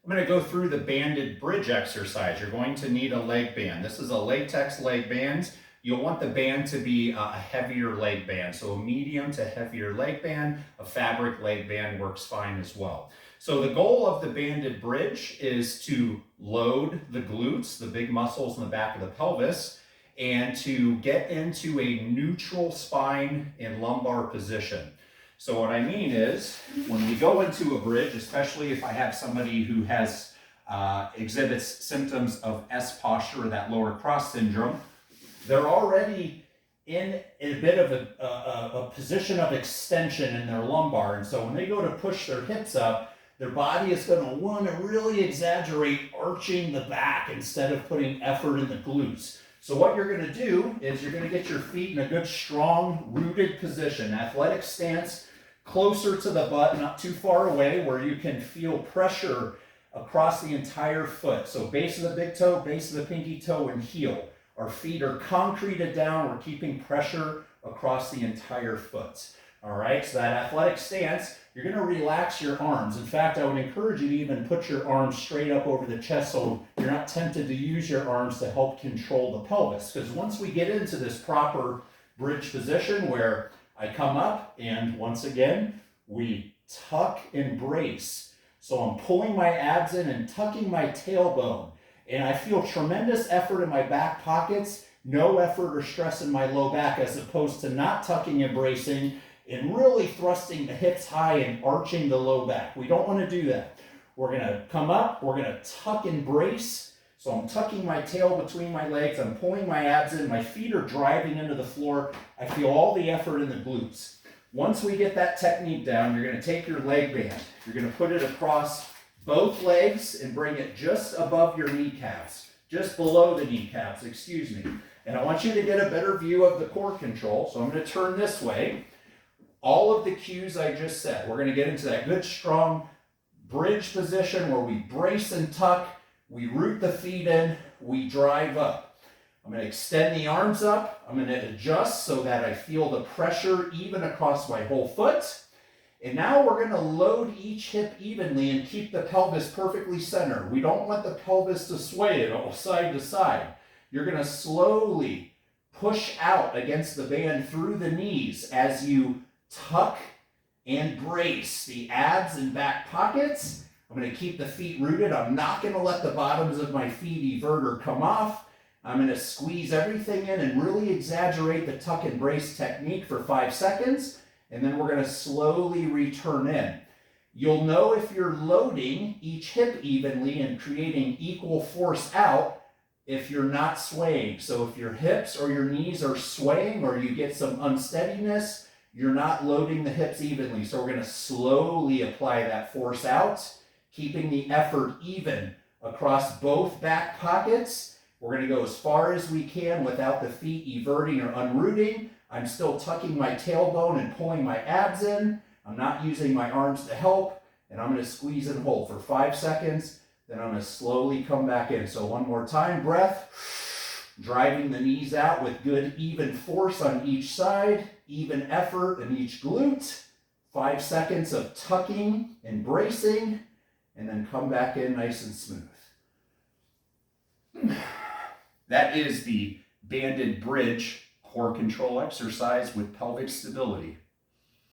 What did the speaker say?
I'm going to go through the banded bridge exercise. You're going to need a leg band. This is a latex leg band. You'll want the band to be a heavier leg band. So a medium to heavier leg band, a fabric leg band works fine as well. So the goal of the banded bridge is to load the glutes, the big muscles in the back of the pelvis, and to get into a neutral spine and lumbar position. So what I mean is, when we go into a bridge, especially if I have somebody who has exhibits symptoms of S posture or that lower cross syndrome, they're already in a bit of a position of extension in their lumbar. And so when they go to push their hips up, their body is going to want to really exaggerate arching the back instead of putting effort in the glutes. So what you're going to do is you're going to get your feet in a good, strong, rooted position, athletic stance, closer to the butt, not too far away, where you can feel pressure across the entire foot. So base of the big toe, base of the pinky toe, and heel. Our feet are concreted down. We're keeping pressure across the entire foot. All right, so that athletic stance, you're going to relax your arms. In fact, I would encourage you to even put your arms straight up over the chest so you're not tempted to use your arms to help control the pelvis. Because once we get into this proper bridge position where I come up and once again, we tuck and brace. So I'm pulling my abs in and tucking my tailbone. And I feel tremendous effort in my back pockets, no effort or stress in my low back, as opposed to not tucking and bracing and really thrusting the hips high and arching the low back. We don't want to do that. We're going to come up, we're going to tuck and brace. So I'm tucking my tail between my legs, I'm pulling my abs in, my feet are driving into the floor. I feel all the effort in the glutes. Once we get that technique down, you're going to take your leg band, you're going to put it across both legs and bring it just above your kneecaps, just below the kneecaps, excuse me. And I want you to get a better view of the core control. So I'm going to turn this way. All of the cues I just said, we're going to get into that good, strong bridge position where we brace and tuck, we root the feet in, we drive up. I'm going to extend the arms up. I'm going to adjust so that I feel the pressure even across my whole foot. And now we're going to load each hip evenly and keep the pelvis perfectly centered. We don't want the pelvis to sway at all side to side. You're going to slowly push out against the band through the knees as you tuck and brace the abs and back pockets. I'm going to keep the feet rooted. I'm not going to let the bottoms of my feet evert or come off. I'm going to squeeze everything in and really exaggerate the tuck and brace technique for 5 seconds. And then we're going to slowly return in. You'll know if you're loading each hip evenly and creating equal force out if you're not swaying. So if your hips or your knees are swaying or you get some unsteadiness, you're not loading the hips evenly. So we're going to slowly apply that force out, keeping the effort even across both back pockets. We're going to go as far as we can without the feet everting or unrooting. I'm still tucking my tailbone and pulling my abs in. I'm not using my arms to help. And I'm going to squeeze and hold for 5 seconds. Then I'm going to slowly come back in. So one more time, breath. Driving the knees out with good even force on each side. Even effort in each glute. 5 seconds of tucking and bracing. And then come back in nice and smooth. That is the banded bridge core control exercise with pelvic stability.